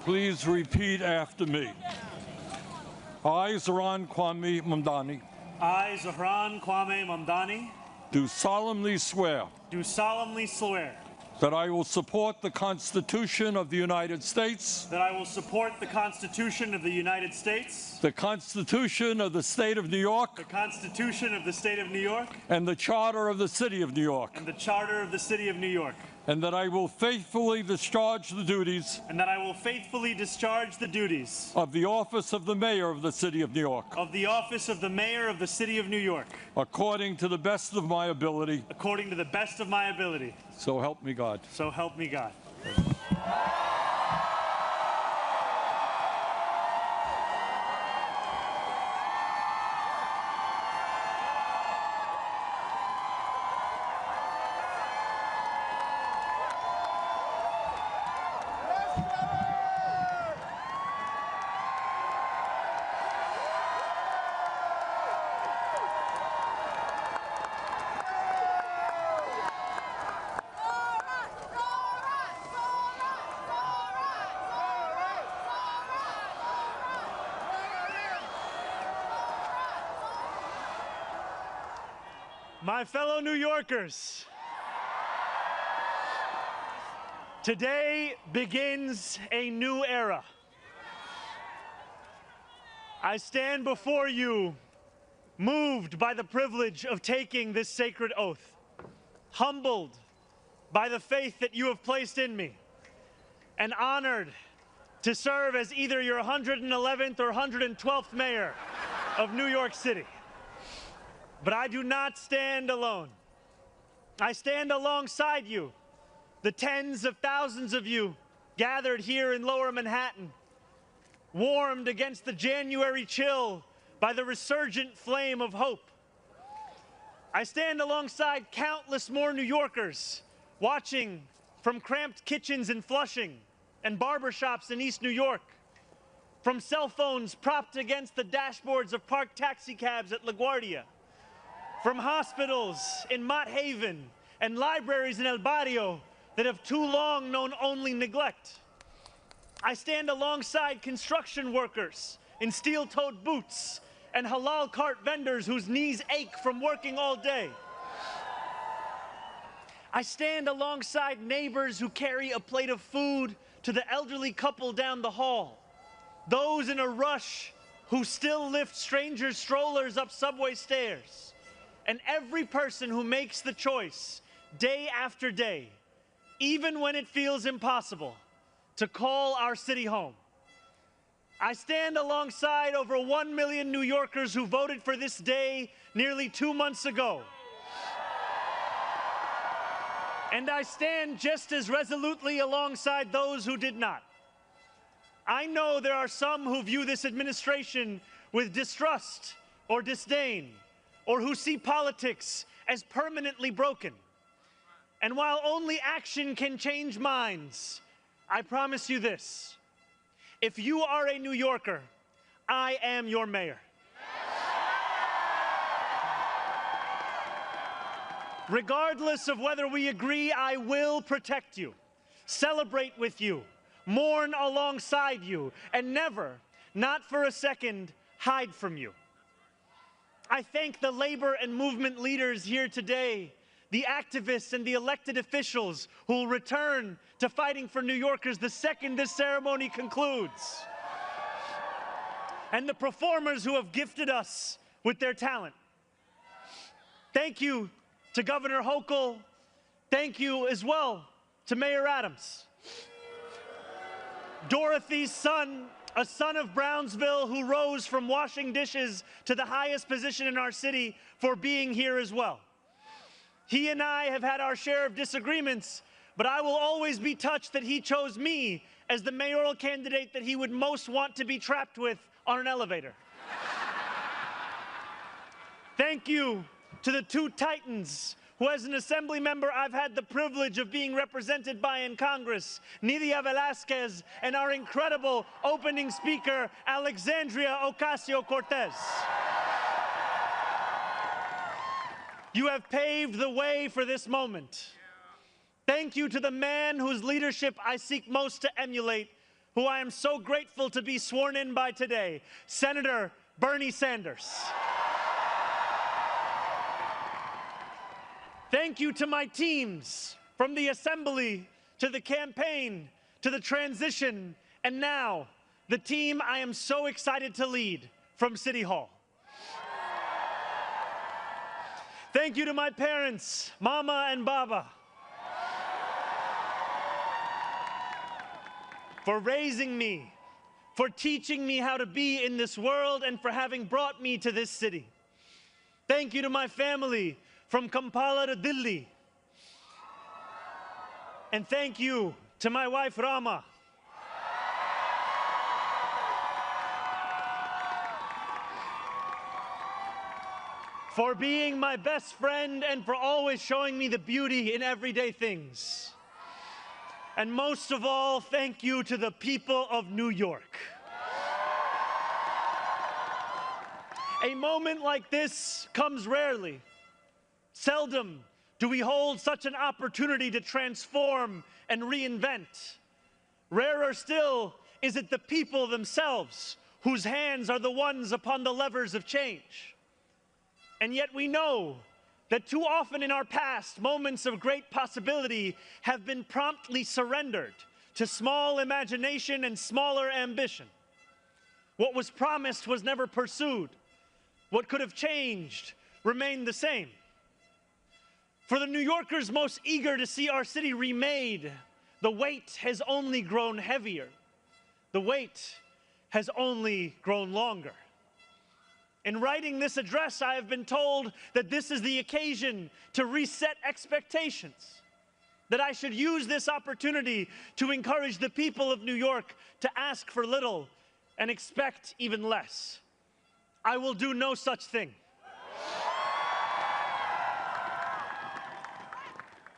Please repeat after me. I, Zohran Mamdani, I, Zohran Mamdani, do solemnly swear that I will support the Constitution of the United States, that I will support the Constitution of the United States, the Constitution of the State of New York, the Constitution of the State of New York, and the Charter of the City of New York, and the Charter of the City of New York, and that I will faithfully discharge the duties of the office of the Mayor of the City of New York, according to the best of my ability. So help me God. So help me God. My fellow New Yorkers, today begins a new era. I stand before you moved by the privilege of taking this sacred oath, humbled by the faith that you have placed in me, and honored to serve as either your 111th or 112th mayor of New York City. But I do not stand alone. I stand alongside you, the tens of thousands of you gathered here in Lower Manhattan, warmed against the January chill by the resurgent flame of hope. I stand alongside countless more New Yorkers watching from cramped kitchens in Flushing and barbershops in East New York, from cell phones propped against the dashboards of parked taxicabs at LaGuardia, from hospitals in Mott Haven and libraries in El Barrio that have too long known only neglect. I stand alongside construction workers in steel-toed boots and halal cart vendors whose knees ache from working all day. I stand alongside neighbors who carry a plate of food to the elderly couple down the hall, those in a rush who still lift strangers' strollers up subway stairs, and every person who makes the choice day after day, even when it feels impossible, to call our city home. I stand alongside over 1 million New Yorkers who voted for this day nearly 2 months ago. And I stand just as resolutely alongside those who did not. I know there are some who view this administration with distrust or disdain, or who see politics as permanently broken. And while only action can change minds, I promise you this: if you are a New Yorker, I am your mayor. Regardless of whether we agree, I will protect you, celebrate with you, mourn alongside you, and never, not for a second, hide from you. I thank the labor and movement leaders here today, the activists and the elected officials who will return to fighting for New Yorkers the second this ceremony concludes, and the performers who have gifted us with their talent. Thank you to Governor Hochul. Thank you as well to Mayor Adams. Dorothy's son, a son of Brownsville who rose from washing dishes to the highest position in our city, for being here as well. He and I have had our share of disagreements, but I will always be touched that he chose me as the mayoral candidate that he would most want to be trapped with on an elevator. Thank you to the two titans who, as an assembly member, I've had the privilege of being represented by in Congress, Nydia Velázquez, and our incredible opening speaker, Alexandria Ocasio Cortez. You have paved the way for this moment. Thank you to the man whose leadership I seek most to emulate, who I am so grateful to be sworn in by today, Senator Bernie Sanders. Thank you to my teams, from the assembly to the campaign to the transition, and now the team I am so excited to lead from City Hall. Thank you to my parents, Mama and Baba, for raising me, for teaching me how to be in this world, and for having brought me to this city. Thank you to my family, from Kampala to Delhi. And thank you to my wife, Rama. For being my best friend and for always showing me the beauty in everyday things. And most of all, thank you to the people of New York. A moment like this comes rarely. Seldom do we hold such an opportunity to transform and reinvent. Rarer still is it the people themselves whose hands are the ones upon the levers of change. And yet we know that too often in our past, moments of great possibility have been promptly surrendered to small imagination and smaller ambition. What was promised was never pursued. What could have changed remained the same. For the New Yorkers most eager to see our city remade, the weight has only grown heavier. The wait has only grown longer. In writing this address, I have been told that this is the occasion to reset expectations, that I should use this opportunity to encourage the people of New York to ask for little and expect even less. I will do no such thing.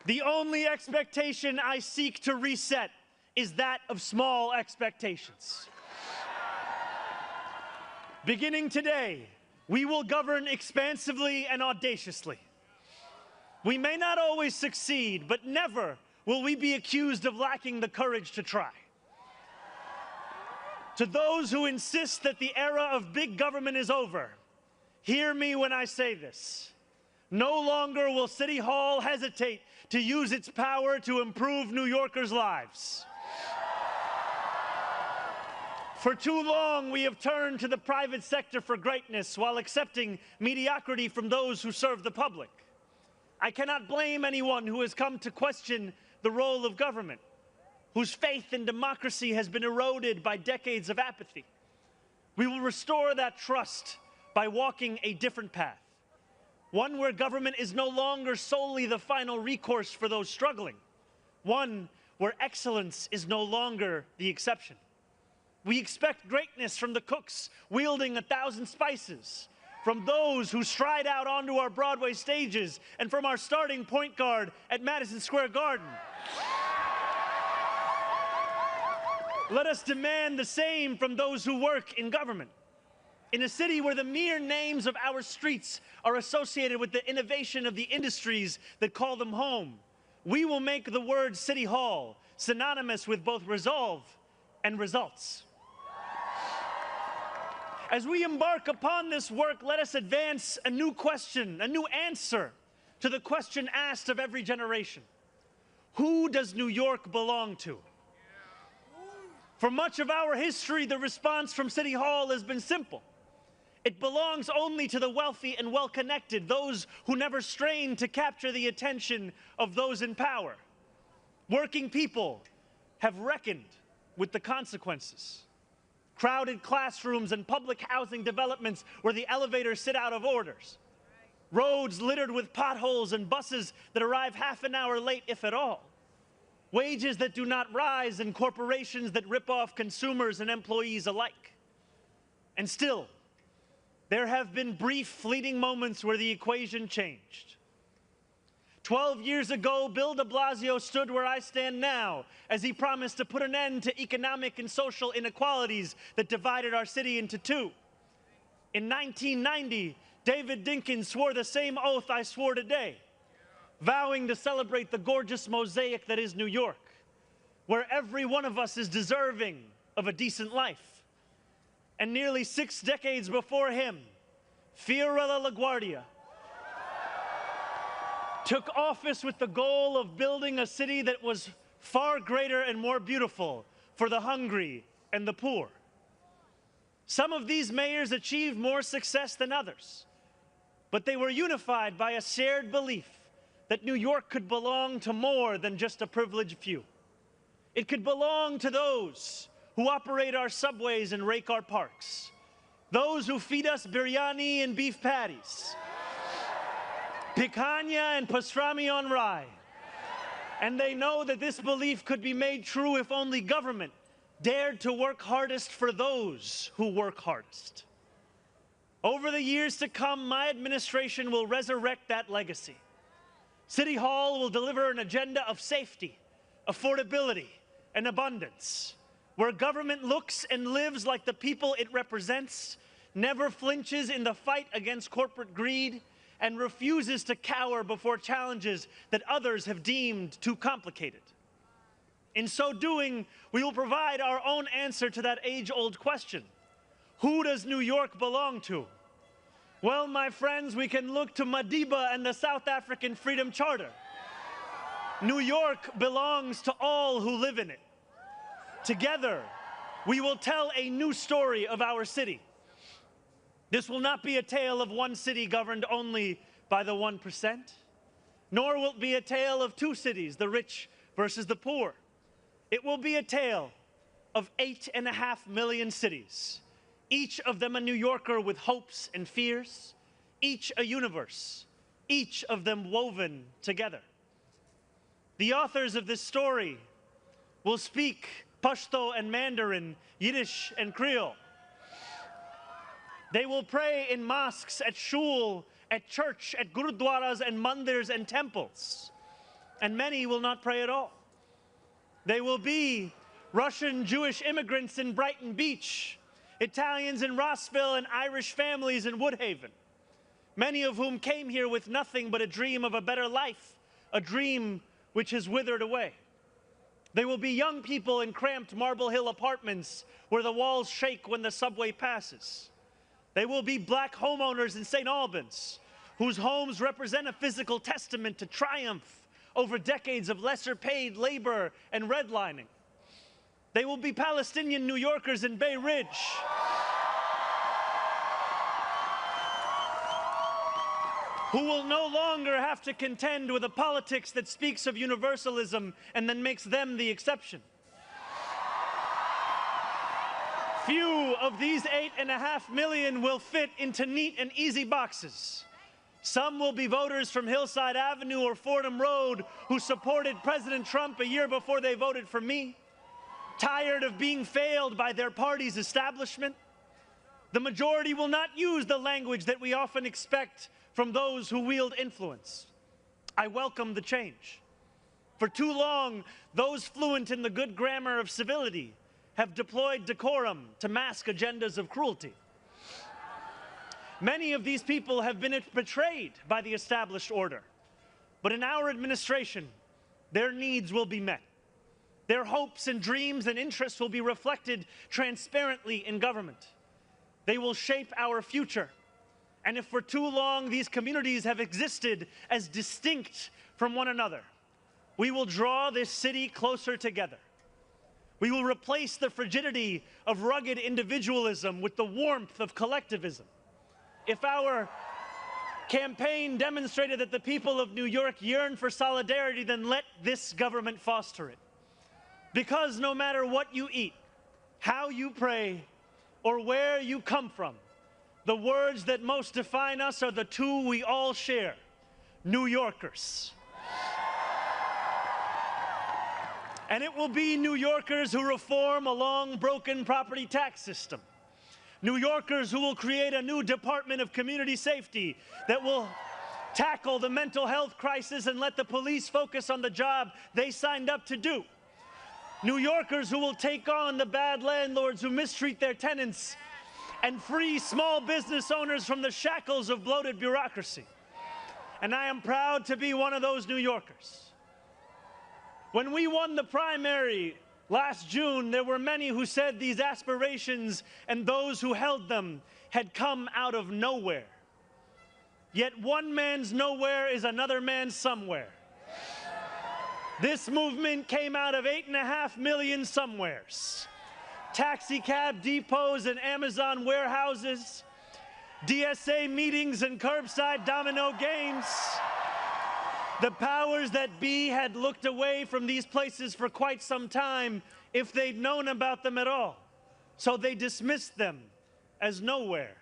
The only expectation I seek to reset is that of small expectations. Beginning today, we will govern expansively and audaciously. We may not always succeed, but never will we be accused of lacking the courage to try. To those who insist that the era of big government is over, hear me when I say this. No longer will City Hall hesitate to use its power to improve New Yorkers' lives. For too long, we have turned to the private sector for greatness while accepting mediocrity from those who serve the public. I cannot blame anyone who has come to question the role of government, whose faith in democracy has been eroded by decades of apathy. We will restore that trust by walking a different path, one where government is no longer solely the final recourse for those struggling, one where excellence is no longer the exception. We expect greatness from the cooks wielding 1,000 spices, from those who stride out onto our Broadway stages, and from our starting point guard at Madison Square Garden. Let us demand the same from those who work in government. In a city where the mere names of our streets are associated with the innovation of the industries that call them home, we will make the word City Hall synonymous with both resolve and results. As we embark upon this work, let us advance a new question, a new answer to the question asked of every generation. Who does New York belong to? For much of our history, the response from City Hall has been simple. It belongs only to the wealthy and well-connected, those who never strain to capture the attention of those in power. Working people have reckoned with the consequences. Crowded classrooms and public housing developments where the elevators sit out of orders. Roads littered with potholes and buses that arrive half an hour late, if at all. Wages that do not rise and corporations that rip off consumers and employees alike. And still, there have been brief, fleeting moments where the equation changed. 12 years ago, Bill de Blasio stood where I stand now as he promised to put an end to economic and social inequalities that divided our city into two. In 1990, David Dinkins swore the same oath I swore today, vowing to celebrate the gorgeous mosaic that is New York, where every one of us is deserving, of a decent life. And nearly 6 decades before him, Fiorella LaGuardia took office with the goal of building a city that was far greater and more beautiful for the hungry and the poor. Some of these mayors achieved more success than others, but they were unified by a shared belief that New York could belong to more than just a privileged few. It could belong to those who operate our subways and rake our parks, those who feed us biryani and beef patties, picanha and pastrami on rye. And they know that this belief could be made true if only government dared to work hardest for those who work hardest. Over the years to come, my administration will resurrect that legacy. City Hall will deliver an agenda of safety, affordability, and abundance, where government looks and lives like the people it represents, never flinches in the fight against corporate greed, and refuses to cower before challenges that others have deemed too complicated. In so doing, we will provide our own answer to that age-old question: who does New York belong to? Well, my friends, we can look to Madiba and the South African Freedom Charter. New York belongs to all who live in it. Together, we will tell a new story of our city. This will not be a tale of one city governed only by the 1%, nor will it be a tale of two cities, the rich versus the poor. It will be a tale of 8.5 million cities, each of them a New Yorker with hopes and fears, each a universe, each of them woven together. The authors of this story will speak Pashto and Mandarin, Yiddish and Creole. They will pray in mosques, at shul, at church, at gurudwaras and mandirs and temples. And many will not pray at all. They will be Russian Jewish immigrants in Brighton Beach, Italians in Rossville, and Irish families in Woodhaven, many of whom came here with nothing but a dream of a better life, a dream which has withered away. They will be young people in cramped Marble Hill apartments where the walls shake when the subway passes. They will be black homeowners in St. Albans, whose homes represent a physical testament to triumph over decades of lesser paid labor and redlining. They will be Palestinian New Yorkers in Bay Ridge, who will no longer have to contend with a politics that speaks of universalism and then makes them the exception. Few of these 8.5 million will fit into neat and easy boxes. Some will be voters from Hillside Avenue or Fordham Road who supported President Trump a year before they voted for me, tired of being failed by their party's establishment. The majority will not use the language that we often expect from those who wield influence. I welcome the change. For too long, those fluent in the good grammar of civility have deployed decorum to mask agendas of cruelty. Many of these people have been betrayed by the established order. But in our administration, their needs will be met. Their hopes and dreams and interests will be reflected transparently in government. They will shape our future. And if for too long these communities have existed as distinct from one another, we will draw this city closer together. We will replace the frigidity of rugged individualism with the warmth of collectivism. If our campaign demonstrated that the people of New York yearn for solidarity, then let this government foster it. Because no matter what you eat, how you pray, or where you come from, the words that most define us are the two we all share: New Yorkers. And it will be New Yorkers who reform a long broken property tax system. New Yorkers who will create a new Department of Community Safety that will tackle the mental health crisis and let the police focus on the job they signed up to do. New Yorkers who will take on the bad landlords who mistreat their tenants and free small business owners from the shackles of bloated bureaucracy. And I am proud to be one of those New Yorkers. When we won the primary Last June, there were many who said these aspirations and those who held them had come out of nowhere. Yet one man's nowhere is another man's somewhere. This movement came out of 8.5 million somewheres. Taxi cab depots and Amazon warehouses, DSA meetings and curbside domino games. The powers that be had looked away from these places for quite some time if they'd known about them at all. So they dismissed them as nowhere.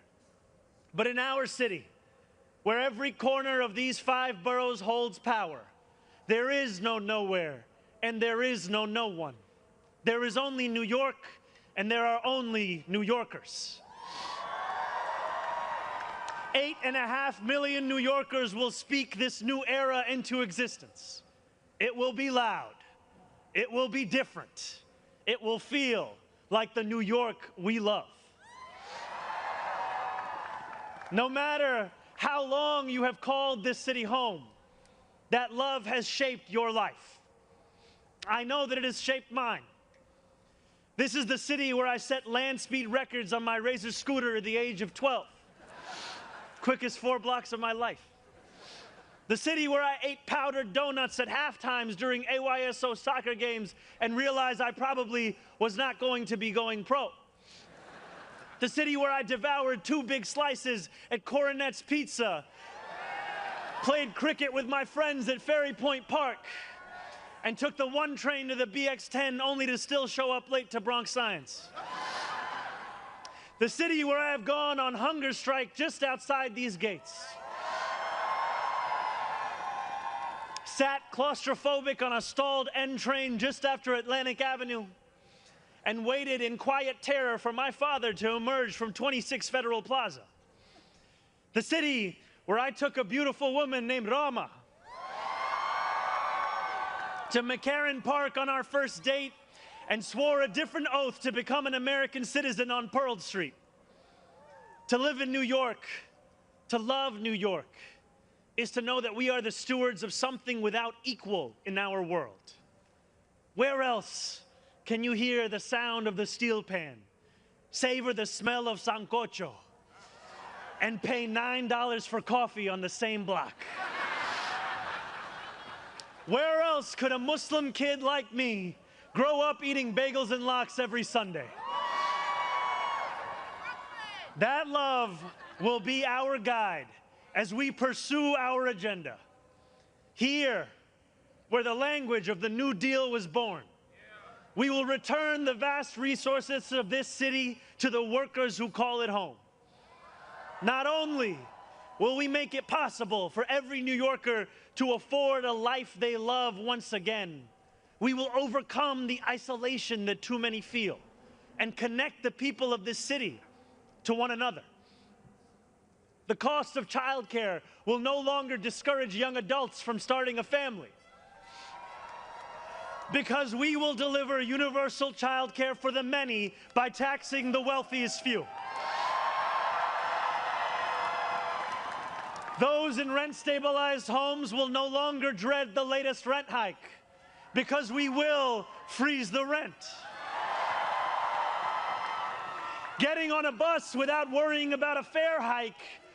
But in our city, where every corner of these 5 boroughs holds power, there is no nowhere and there is no no one. There is only New York and there are only New Yorkers. 8.5 million New Yorkers will speak this new era into existence. It will be loud. It will be different. It will feel like the New York we love. No matter how long you have called this city home, that love has shaped your life. I know that it has shaped mine. This is the city where I set land speed records on my Razor scooter at the age of 12. Quickest 4 blocks of my life. The city where I ate powdered donuts at halftimes during AYSO soccer games and realized I probably was not going to be going pro. The city where I devoured 2 big slices at Coronet's Pizza, played cricket with my friends at Ferry Point Park, and took the 1 train to the BX10 only to still show up late to Bronx Science. The city where I have gone on hunger strike just outside these gates. Sat claustrophobic on a stalled N train just after Atlantic Avenue and waited in quiet terror for my father to emerge from 26 Federal Plaza. The city where I took a beautiful woman named Rama to McCarran Park on our first date and swore a different oath to become an American citizen on Pearl Street. To live in New York, to love New York, is to know that we are the stewards of something without equal in our world. Where else can you hear the sound of the steel pan, savor the smell of sancocho, and pay $9 for coffee on the same block? Where else could a Muslim kid like me grow up eating bagels and lox every Sunday? That love will be our guide as we pursue our agenda. Here, where the language of the New Deal was born, we will return the vast resources of this city to the workers who call it home. Not only will we make it possible for every New Yorker to afford a life they love once again, we will overcome the isolation that too many feel and connect the people of this city to one another. The cost of childcare will no longer discourage young adults from starting a family, because we will deliver universal childcare for the many by taxing the wealthiest few. Those in rent-stabilized homes will no longer dread the latest rent hike, because we will freeze the rent. Getting on a bus without worrying about a fare hike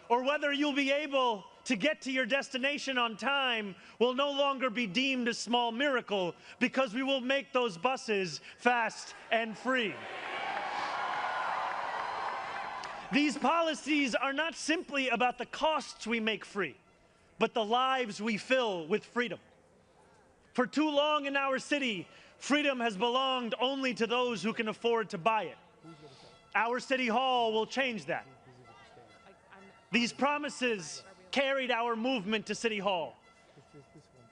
or whether you'll be able to get to your destination on time will no longer be deemed a small miracle, because we will make those buses fast and free. These policies are not simply about the costs we make free, but the lives we fill with freedom. For too long in our city, freedom has belonged only to those who can afford to buy it. Our city hall will change that. These promises carried our movement to City Hall,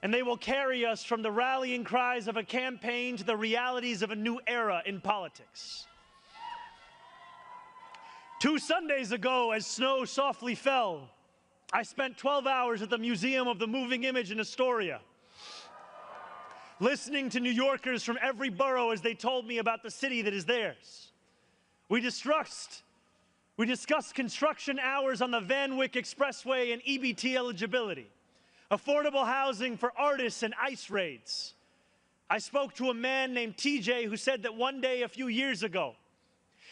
and they will carry us from the rallying cries of a campaign to the realities of a new era in politics. 2 Sundays ago, as snow softly fell, I spent 12 hours at the Museum of the Moving Image in Astoria, listening to New Yorkers from every borough as they told me about the city that is theirs. We discussed construction hours on the Van Wyck Expressway and EBT eligibility, affordable housing for artists and ICE raids, I spoke to a man named TJ who said that one day a few years ago,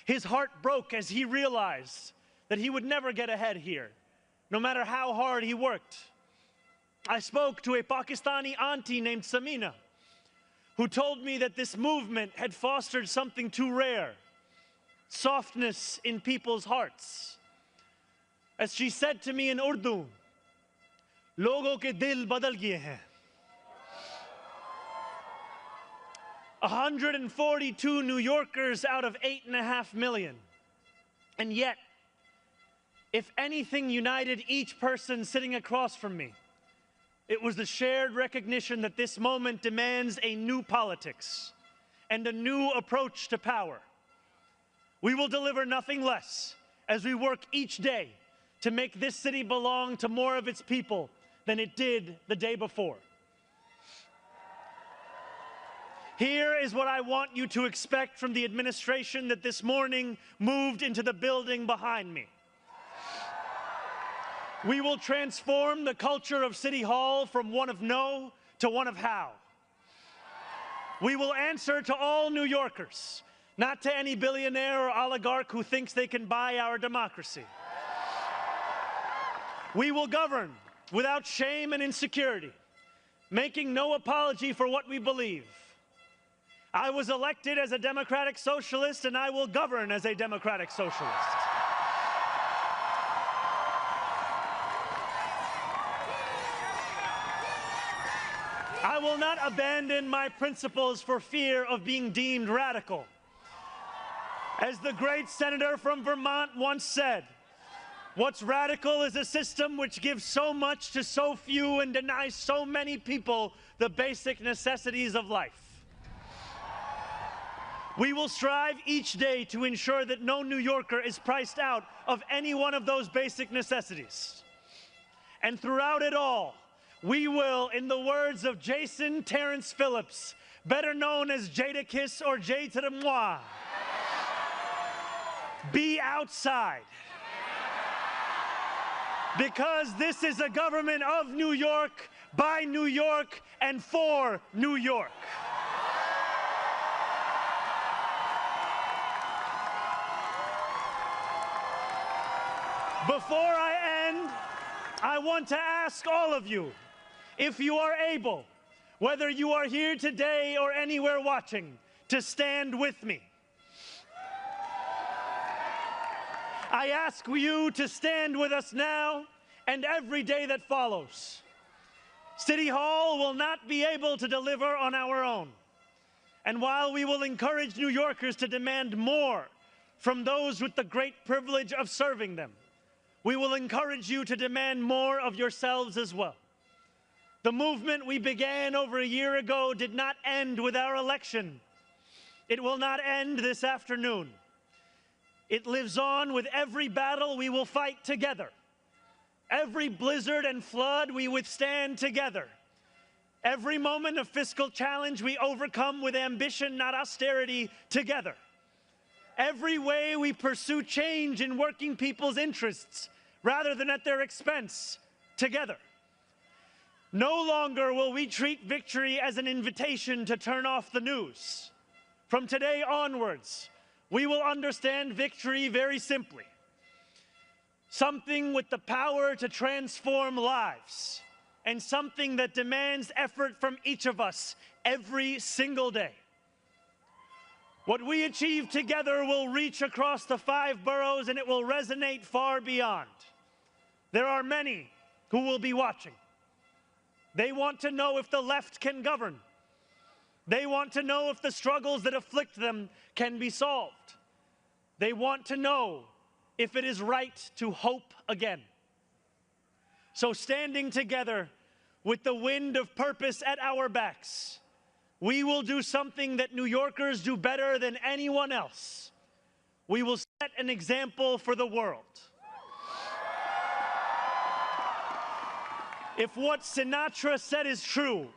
his heart broke as he realized that he would never get ahead here, no matter how hard he worked. I spoke to a Pakistani auntie named Samina, who told me that this movement had fostered something too rare, softness in people's hearts. As she said to me in Urdu, "Logo ke dil badal gaye hain." 142 New Yorkers out of 8.5 million. And yet, if anything united each person sitting across from me, it was the shared recognition that this moment demands a new politics and a new approach to power. We will deliver nothing less as we work each day to make this city belong to more of its people than it did the day before. Here is what I want you to expect from the administration that this morning moved into the building behind me. We will transform the culture of City Hall from one of no to one of how. We will answer to all New Yorkers, not to any billionaire or oligarch who thinks they can buy our democracy. We will govern without shame and insecurity, making no apology for what we believe. I was elected as a democratic socialist, and I will govern as a democratic socialist. I will not abandon my principles for fear of being deemed radical. As the great senator from Vermont once said, "What's radical is a system which gives so much to so few and denies so many people the basic necessities of life." We will strive each day to ensure that no New Yorker is priced out of any one of those basic necessities. And throughout it all, we will, in the words of Jason Terrence Phillips, better known as Jadakiss or Jay to the moi, be outside. Because this is a government of New York, by New York, and for New York. Before I end, I want to ask all of you, if you are able, whether you are here today or anywhere watching, to stand with me. I ask you to stand with us now and every day that follows. City Hall will not be able to deliver on our own. And while we will encourage New Yorkers to demand more from those with the great privilege of serving them, we will encourage you to demand more of yourselves as well. The movement we began over a year ago did not end with our election. It will not end this afternoon. It lives on with every battle we will fight together. Every blizzard and flood we withstand together. Every moment of fiscal challenge we overcome with ambition, not austerity, together. Every way we pursue change in working people's interests rather than at their expense, together. No longer will we treat victory as an invitation to turn off the news. From today onwards, we will understand victory very simply. Something with the power to transform lives, and something that demands effort from each of us every single day. What we achieve together will reach across the 5 boroughs, and it will resonate far beyond. There are many who will be watching. They want to know if the left can govern. They want to know if the struggles that afflict them can be solved. They want to know if it is right to hope again. So standing together with the wind of purpose at our backs, we will do something that New Yorkers do better than anyone else. We will set an example for the world. If what Sinatra said is true,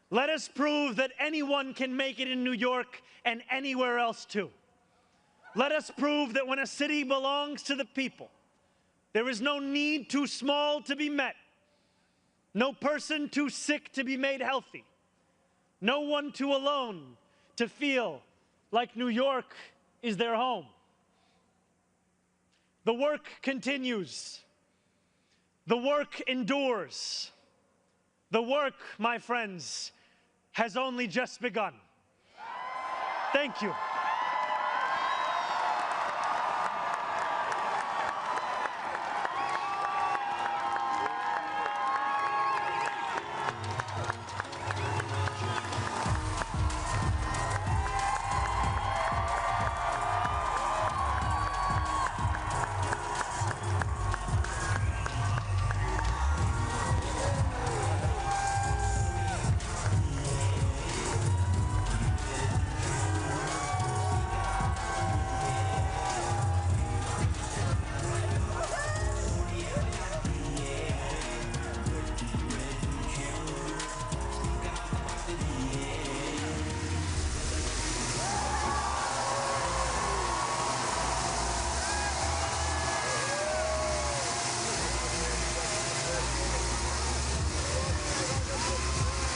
let us prove that anyone can make it in New York and anywhere else too. Let us prove that when a city belongs to the people, there is no need too small to be met, no person too sick to be made healthy, no one too alone to feel like New York is their home. The work continues. The work endures. The work, my friends, has only just begun. Thank you.